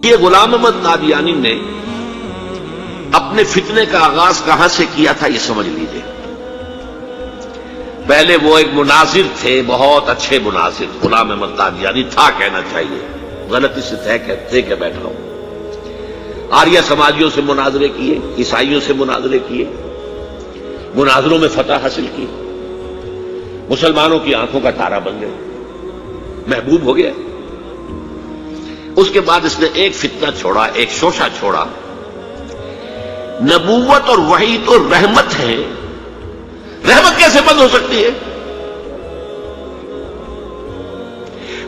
یہ غلام احمد قادیانی نے اپنے فتنے کا آغاز کہاں سے کیا تھا یہ سمجھ لیجیے۔ پہلے وہ ایک مناظر تھے، بہت اچھے مناظر، غلام احمد قادیانی تھا کہنا چاہیے، غلطی سے طے کے بیٹھا ہوں۔ آریہ سماجیوں سے مناظرے کیے، عیسائیوں سے مناظرے کیے، مناظروں میں فتح حاصل کی، مسلمانوں کی آنکھوں کا تارا بن گئے، محبوب ہو گیا۔ اس کے بعد اس نے ایک فتنہ چھوڑا، ایک شوشہ چھوڑا، نبوت اور وحی تو رحمت ہے، رحمت کیسے بند ہو سکتی ہے؟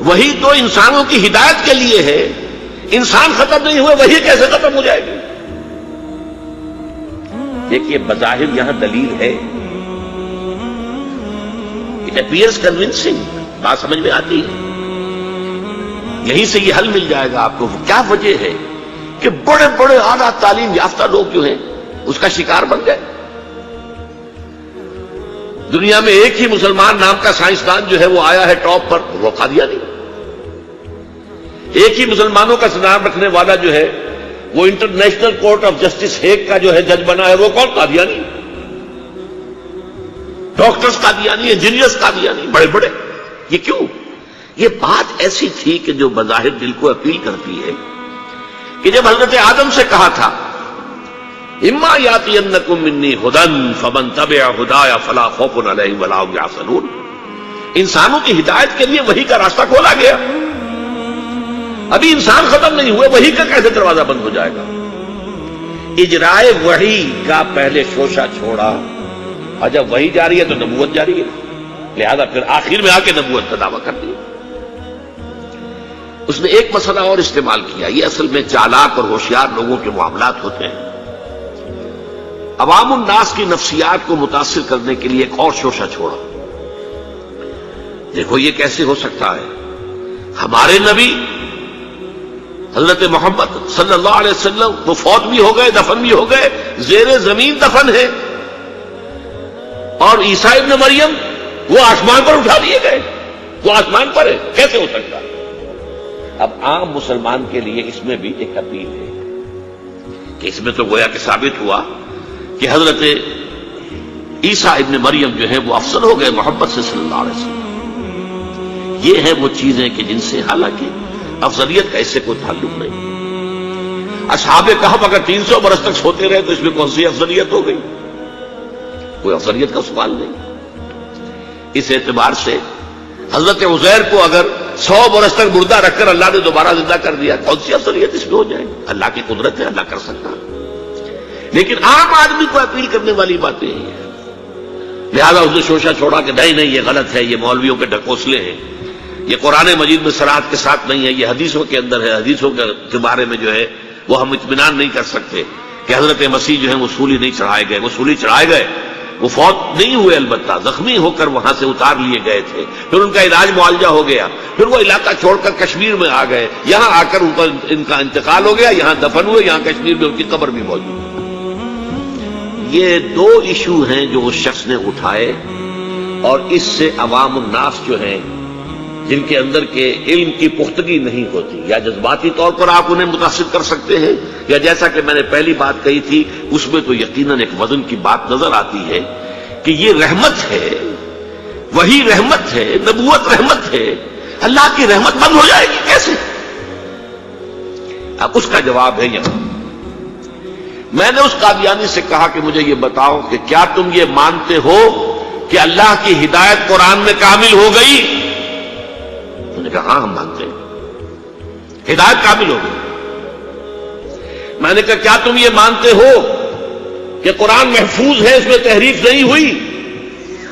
وحی تو انسانوں کی ہدایت کے لیے ہے، انسان ختم نہیں ہوئے وحی کیسے ختم ہو جائے گی؟ دیکھیے بظاہر یہاں دلیل ہے، اٹ اپیئرز کنونسنگ، بات سمجھ میں آتی ہے، یہیں سے یہ حل مل جائے گا آپ کو۔ کیا وجہ ہے کہ بڑے بڑے اعلیٰ تعلیم یافتہ لوگ جو ہیں اس کا شکار بن گئے؟ دنیا میں ایک ہی مسلمان نام کا سائنسدان جو ہے وہ آیا ہے ٹاپ پر، وہ قادیانی۔ ایک ہی مسلمانوں کا نام رکھنے والا جو ہے وہ international court of justice Hague کا جو ہے جج بنا ہے، وہ کون؟ قادیانی۔ ڈاکٹرز قادیانی، انجینئرز قادیانی، بڑے بڑے۔ یہ کیوں؟ یہ بات ایسی تھی کہ جو بظاہر دل کو اپیل کرتی ہے کہ جب حضرت آدم سے کہا تھا اما یاتینکم منی ھدی فمن تبع ھدایا فلا خوف علیہم ولا ھم یحزنون، انسانوں کی ہدایت کے لیے وحی کا راستہ کھولا گیا، ابھی انسان ختم نہیں ہوئے، وحی کا کیسے دروازہ بند ہو جائے گا؟ اجرائے وحی کا پہلے شوشہ چھوڑا، اور جب وحی جاری ہے تو نبوت جاری ہے، لہذا پھر آخر میں آ کے نبوت کا دعویٰ کر دیا۔ اس نے ایک مسئلہ اور استعمال کیا، یہ اصل میں چالاک اور ہوشیار لوگوں کے معاملات ہوتے ہیں۔ عوام الناس کی نفسیات کو متاثر کرنے کے لیے ایک اور شوشہ چھوڑا۔ دیکھو یہ کیسے ہو سکتا ہے؟ ہمارے نبی حضرت محمد صلی اللہ علیہ وسلم وہ فوت بھی ہو گئے، دفن بھی ہو گئے، زیر زمین دفن ہے، اور عیسیٰ ابن مریم وہ آسمان پر اٹھا لیے گئے، وہ آسمان پر ہے، کیسے ہو سکتا ہے؟ اب عام مسلمان کے لیے اس میں بھی ایک اپیل ہے کہ اس میں تو گویا کہ ثابت ہوا کہ حضرت عیسیٰ ابن مریم جو ہے وہ افضل ہو گئے محمد سے صلی اللہ علیہ وسلم۔ یہ ہیں وہ چیزیں کہ جن سے حالانکہ افضلیت کا اس سے کوئی تعلق نہیں۔ اصحاب کہف اگر 300 برس تک سوتے رہے تو اس میں کون سی افضلیت ہو گئی؟ کوئی افضلیت کا سوال نہیں۔ اس اعتبار سے حضرت عزیر کو اگر 100 برس تک مردہ رکھ کر اللہ نے دوبارہ زندہ کر دیا، کون سی افضلیت اس میں ہو جائے؟ اللہ کی قدرت ہے، اللہ کر سکتا۔ لیکن عام آدمی کو اپیل کرنے والی باتیں ہیں، لہذا اس نے شوشہ چھوڑا کہ نہیں یہ غلط ہے، یہ مولویوں کے ڈھکوسلے ہیں، یہ قرآن مجید میں صراحت کے ساتھ نہیں ہے، یہ حدیثوں کے اندر ہے، حدیثوں کے بارے میں جو ہے وہ ہم اطمینان نہیں کر سکتے کہ حضرت مسیح جو ہے وہ سولی نہیں چڑھائے گئے، وہ سولی چڑھائے گئے، وہ فوت نہیں ہوئے، البتہ زخمی ہو کر وہاں سے اتار لیے گئے تھے، پھر ان کا علاج معالجہ ہو گیا، پھر وہ علاقہ چھوڑ کر کشمیر میں آ گئے، یہاں آ کر ان کا انتقال ہو گیا، یہاں دفن ہوئے، یہاں کشمیر میں ان کی قبر بھی موجود ہے۔ یہ دو ایشو ہیں جو اس شخص نے اٹھائے، اور اس سے عوام الناس جو ہیں جن کے اندر کے علم کی پختگی نہیں ہوتی، یا جذباتی طور پر آپ انہیں متاثر کر سکتے ہیں، یا جیسا کہ میں نے پہلی بات کہی تھی اس میں تو یقیناً ایک وزن کی بات نظر آتی ہے کہ یہ رحمت ہے، وہی رحمت ہے، نبوت رحمت ہے، اللہ کی رحمت بند ہو جائے گی کیسے؟ اب اس کا جواب ہے یہاں۔ میں نے اس قادیانی سے کہا کہ مجھے یہ بتاؤ کہ کیا تم یہ مانتے ہو کہ اللہ کی ہدایت قرآن میں کامل ہو گئی؟ انہوں نے کہا ہاں ہم مانتے ہیں، ہدایت کامل ہو گئی۔ میں نے کہا کیا تم یہ مانتے ہو کہ قرآن محفوظ ہے، اس میں تحریف نہیں ہوئی؟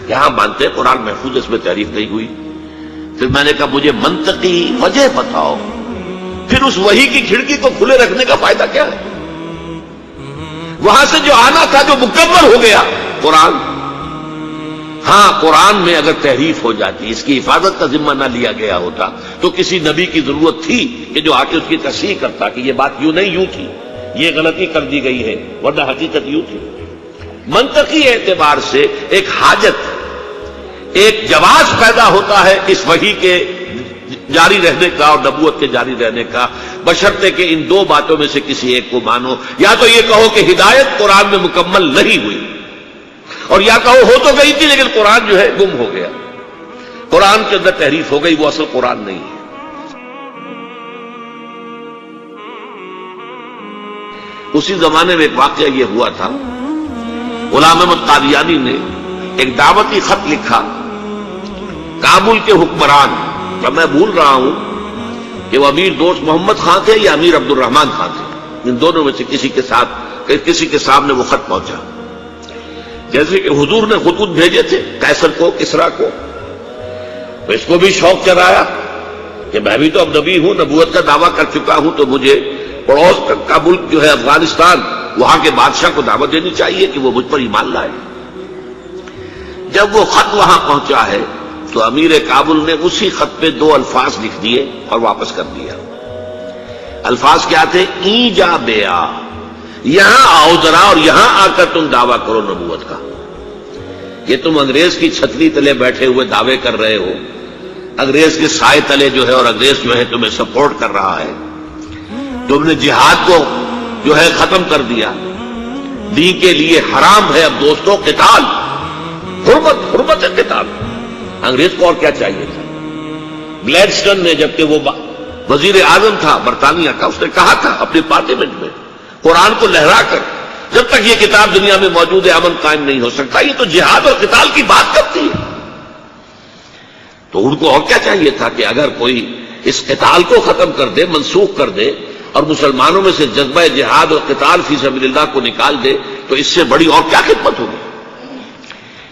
کیا ہم مانتے ہیں قرآن محفوظ ہے، اس میں تحریف نہیں ہوئی؟ پھر میں نے کہا مجھے منطقی وجہ بتاؤ، پھر اس وحی کی کھڑکی کو کھلے رکھنے کا فائدہ کیا ہے؟ وہاں سے جو آنا تھا جو مکمل ہو گیا قرآن۔ ہاں قرآن میں اگر تحریف ہو جاتی، اس کی حفاظت کا ذمہ نہ لیا گیا ہوتا تو کسی نبی کی ضرورت تھی کہ جو آ کے اس کی تصحیح کرتا کہ یہ بات یوں نہیں یوں تھی، یہ غلطی کر دی گئی ہے، ورنہ حقیقت یوں تھی۔ منطقی اعتبار سے ایک حاجت، ایک جواز پیدا ہوتا ہے اس وحی کے جاری رہنے کا اور نبوت کے جاری رہنے کا، بشرطے کہ ان دو باتوں میں سے کسی ایک کو مانو. یا تو یہ کہو کہ ہدایت قرآن میں مکمل نہیں ہوئی، اور یا کہو ہو تو گئی تھی لیکن قرآن جو ہے گم ہو گیا، قرآن کے اندر تحریف ہو گئی، وہ اصل قرآن نہیں ہے. اسی زمانے میں ایک واقعہ یہ ہوا تھا، غلام احمد قادیانی نے ایک دعوتی خط لکھا کابل کے حکمران. اب میں بھول رہا ہوں کہ وہ امیر دوست محمد خان تھے یا امیر عبد الرحمان خان تھے، ان دونوں میں سے کسی کے سامنے وہ خط پہنچا. جیسے کہ حضور نے خطوط بھیجے تھے قیصر کو، کسریٰ کو، تو اس کو بھی شوق چڑھایا کہ میں بھی تو اب نبی ہوں، نبوت کا دعویٰ کر چکا ہوں، تو مجھے پڑوس کا ملک جو ہے افغانستان، وہاں کے بادشاہ کو دعوت دینی چاہیے کہ وہ مجھ پر ایمان لائے. جب وہ خط وہاں پہنچا ہے تو امیر کابل نے اسی خط پہ 2 الفاظ لکھ دیے اور واپس کر دیا. الفاظ کیا تھے؟ ای جا بیا، یہاں آؤ ذرا اور یہاں آ کر تم دعویٰ کرو نبوت کا. یہ تم انگریز کی چھتری تلے بیٹھے ہوئے دعوے کر رہے ہو، انگریز کے سائے تلے جو ہے، اور انگریز جو ہے تمہیں سپورٹ کر رہا ہے. تم نے جہاد کو جو ہے ختم کر دیا، دین کے لیے حرام ہے اب دوستوں قتال، حرمت قتال. انگریز کو اور کیا چاہیے تھا؟ گلیڈسٹن نے جبکہ وہ وزیر اعظم تھا برطانیہ کا، اس نے کہا تھا اپنے پارلیمنٹ میں قرآن کو لہرا کر جب تک یہ کتاب دنیا میں موجود ہے امن قائم نہیں ہو سکتا. یہ تو جہاد اور قتال کی بات کرتی ہے. تو ان کو اور کیا چاہیے تھا کہ اگر کوئی اس قتال کو ختم کر دے، منسوخ کر دے، اور مسلمانوں میں سے جذبہ جہاد اور قتال فی سبیل اللہ کو نکال دے، تو اس سے بڑی اور کیا خدمت ہوگی.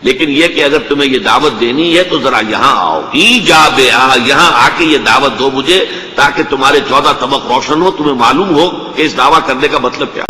لیکن یہ کہ اگر تمہیں یہ دعوت دینی ہے تو ذرا یہاں آؤ، ای جا بے آ، یہاں آ کے یہ دعوت دو مجھے، تاکہ تمہارے 14 طبق روشن ہو، تمہیں معلوم ہو کہ اس دعویٰ کرنے کا مطلب کیا.